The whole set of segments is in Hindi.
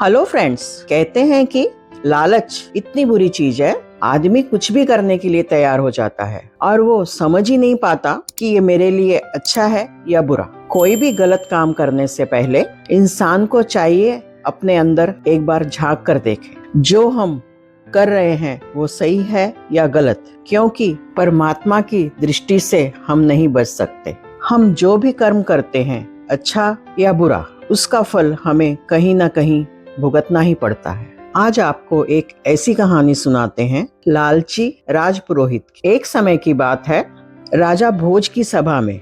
हेलो फ्रेंड्स, कहते हैं कि लालच इतनी बुरी चीज है, आदमी कुछ भी करने के लिए तैयार हो जाता है और वो समझ ही नहीं पाता कि ये मेरे लिए अच्छा है या बुरा। कोई भी गलत काम करने से पहले इंसान को चाहिए अपने अंदर एक बार झांक कर देखे, जो हम कर रहे हैं वो सही है या गलत, क्योंकि परमात्मा की दृष्टि से हम नहीं बच सकते। हम जो भी कर्म करते हैं, अच्छा या बुरा, उसका फल हमें कहीं ना कहीं भुगतना ही पड़ता है। आज आपको एक ऐसी कहानी सुनाते हैं, लालची राजपुरोहित की। एक समय की बात है, राजा भोज की सभा में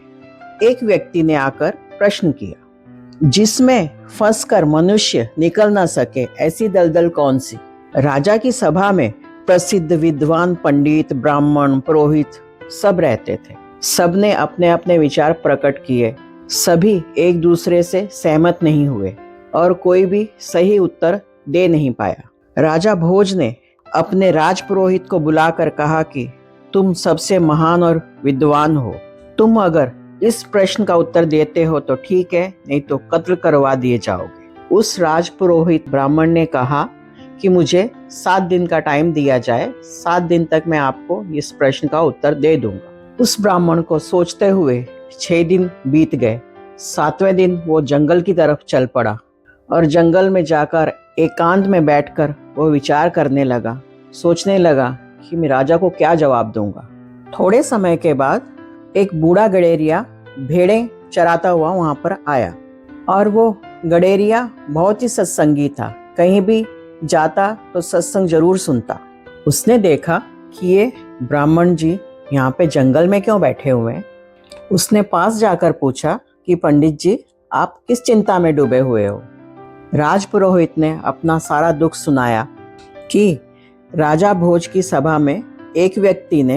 एक व्यक्ति ने आकर प्रश्न किया, जिसमें फंसकर मनुष्य निकल न सके ऐसी दलदल कौन सी। राजा की सभा में प्रसिद्ध विद्वान, पंडित, ब्राह्मण, पुरोहित सब रहते थे। सबने अपने अपने विचार प्रकट किए। सभी एक दूसरे से सहमत नहीं हुए और कोई भी सही उत्तर दे नहीं पाया। राजा भोज ने अपने राजपुरोहित को बुलाकर कहा कि तुम सबसे महान और विद्वान हो, तुम अगर इस प्रश्न का उत्तर देते हो तो ठीक है, नहीं तो कत्ल करवा दिए जाओगे। उस राजपुरोहित ब्राह्मण ने कहा कि मुझे 7 दिन का टाइम दिया जाए, 7 दिन तक मैं आपको इस प्रश्न का उत्तर दे दूंगा। उस ब्राह्मण को सोचते हुए 6 दिन बीत गए। 7वें दिन वो जंगल की तरफ चल पड़ा और जंगल में जाकर एकांत में बैठकर वो विचार करने लगा, सोचने लगा कि मैं राजा को क्या जवाब दूंगा। थोड़े समय के बाद एक बूढ़ा गडेरिया भेड़ें चराता हुआ वहां पर आया और वो गडेरिया बहुत ही सत्संगी था, कहीं भी जाता तो सत्संग जरूर सुनता। उसने देखा कि ये ब्राह्मण जी यहाँ पे जंगल में क्यों बैठे हुए हैं। उसने पास जाकर पूछा कि पंडित जी, आप किस चिंता में डूबे हुए हो। राजपुरोहित ने अपना सारा दुख सुनाया कि राजा भोज की सभा में एक व्यक्ति ने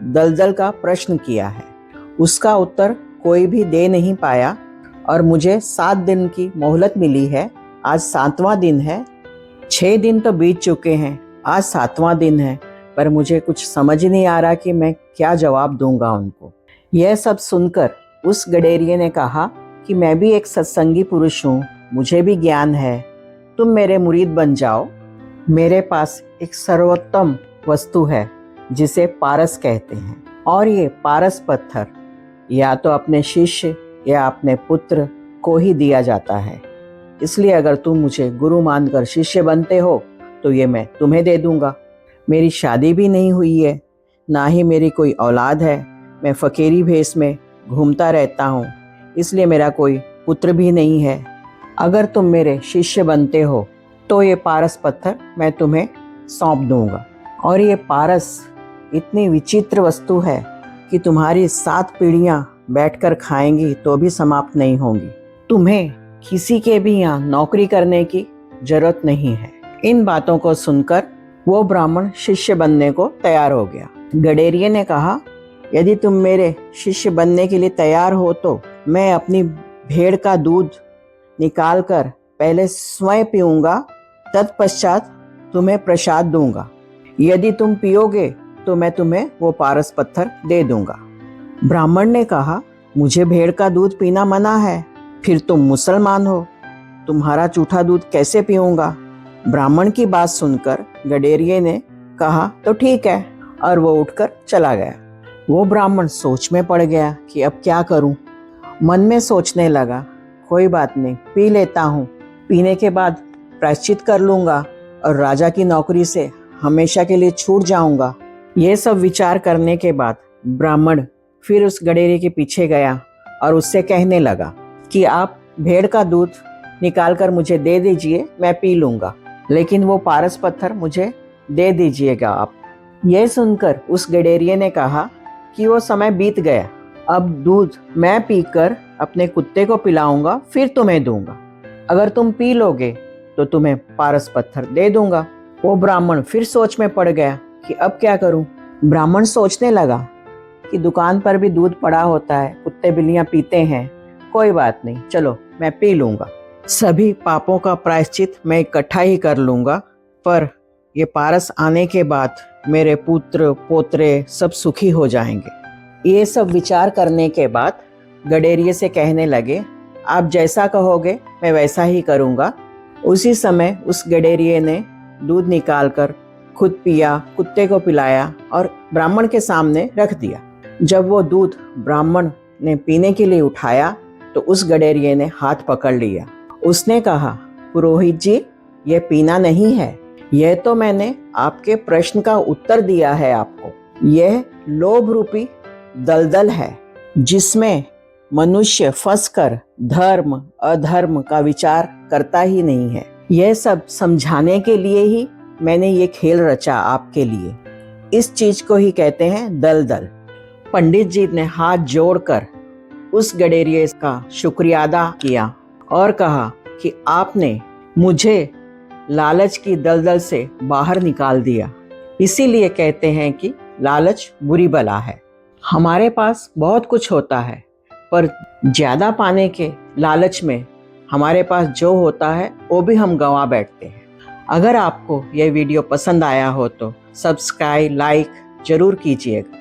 दलदल का प्रश्न किया है, उसका उत्तर कोई भी दे नहीं पाया और मुझे 7 दिन की मोहलत मिली है। आज 7वां दिन है, 6 दिन तो बीत चुके हैं, आज 7वां दिन है, पर मुझे कुछ समझ नहीं आ रहा कि मैं क्या जवाब दूंगा उनको। यह सब सुनकर उस गडेरिये ने कहा कि मैं भी एक सत्संगी पुरुष हूँ, मुझे भी ज्ञान है, तुम मेरे मुरीद बन जाओ। मेरे पास एक सर्वोत्तम वस्तु है जिसे पारस कहते हैं, और ये पारस पत्थर या तो अपने शिष्य या अपने पुत्र को ही दिया जाता है, इसलिए अगर तुम मुझे गुरु मानकर शिष्य बनते हो तो ये मैं तुम्हें दे दूंगा। मेरी शादी भी नहीं हुई है, ना ही मेरी कोई औलाद है, मैं फकीरी भेष में घूमता रहता हूँ, इसलिए मेरा कोई पुत्र भी नहीं है। अगर तुम मेरे शिष्य बनते हो तो ये पारस पत्थर मैं तुम्हें सौंप दूंगा। और ये पारस इतनी विचित्र वस्तु है कि तुम्हारी 7 पीढ़ियां बैठकर खाएंगी तो भी समाप्त नहीं होंगी। तुम्हें किसी के भी यहाँ नौकरी करने की जरूरत नहीं है। इन बातों को सुनकर वो ब्राह्मण शिष्य बनने को तैयार हो गया। गडेरिये ने कहा, यदि तुम मेरे शिष्य बनने के लिए तैयार हो तो मैं अपनी भेड़ का दूध निकाल कर पहले स्वयं पीऊंगा, तत्पश्चात तुम्हें प्रसाद दूंगा। यदि तुम पियोगे तो मैं तुम्हें वो पारस पत्थर दे दूंगा। ब्राह्मण ने कहा, मुझे भेड़ का दूध पीना मना है, फिर तुम मुसलमान हो, तुम्हारा जूठा दूध कैसे पीऊंगा। ब्राह्मण की बात सुनकर गडेरिये ने कहा, तो ठीक है, और वो उठकर चला गया। वो ब्राह्मण सोच में पड़ गया कि अब क्या करूं। मन में सोचने लगा, कोई बात नहीं, पी लेता हूँ, पीने के बाद प्रायश्चित कर लूंगा और राजा की नौकरी से हमेशा के लिए छूट जाऊंगा। ये सब विचार करने के बाद ब्राह्मण फिर उस गडेरिये के पीछे गया और उससे कहने लगा कि आप भेड़ का दूध निकाल कर मुझे दे दीजिए, मैं पी लूंगा, लेकिन वो पारस पत्थर मुझे दे दीजिएगा आप। यह सुनकर उस गडेरिये ने कहा कि वो समय बीत गया, अब दूध मैं पीकर अपने कुत्ते को पिलाऊंगा, फिर तुम्हें दूंगा। अगर तुम पी लोगे तो तुम्हें पारस पत्थर दे दूंगा। वो ब्राह्मण फिर सोच में पड़ गया कि अब क्या करूं। ब्राह्मण सोचने लगा कि दुकान पर भी दूध पड़ा होता है, कुत्ते बिल्लियां पीते हैं, कोई बात नहीं, चलो मैं पी लूंगा। सभी पापों का प्रायश्चित मैं इकट्ठा ही कर लूंगा, पर ये पारस आने के बाद मेरे पुत्र पोतरे सब सुखी हो जाएंगे। ये सब विचार करने के बाद गडेरिये से कहने लगे, आप जैसा कहोगे मैं वैसा ही करूँगा, उसी समय उस गडेरिये ने दूध निकालकर खुद पिया, कुत्ते को पिलाया और ब्राह्मण के सामने रख दिया। जब वो दूध ब्राह्मण ने पीने के लिए उठाया तो उस गडेरिये ने हाथ पकड़ लिया। उसने कहा, पुरोहित जी, यह पीना नहीं है, यह तो मैंने आपके प्रश्न का उत्तर दिया है आपको। यह लोभ रूपी दलदल है जिसमें मनुष्य फंसकर धर्म अधर्म का विचार करता ही नहीं है। यह सब समझाने के लिए ही मैंने ये खेल रचा आपके लिए। इस चीज को ही कहते हैं दलदल। पंडित जी ने हाथ जोड़कर उस गडेरिये का शुक्रिया अदा किया और कहा कि आपने मुझे लालच की दलदल से बाहर निकाल दिया। इसीलिए कहते हैं कि लालच बुरी बला है। हमारे पास बहुत कुछ होता है, पर ज्यादा पाने के लालच में हमारे पास जो होता है वो भी हम गंवा बैठते हैं। अगर आपको यह वीडियो पसंद आया हो तो सब्सक्राइब, लाइक जरूर कीजिएगा।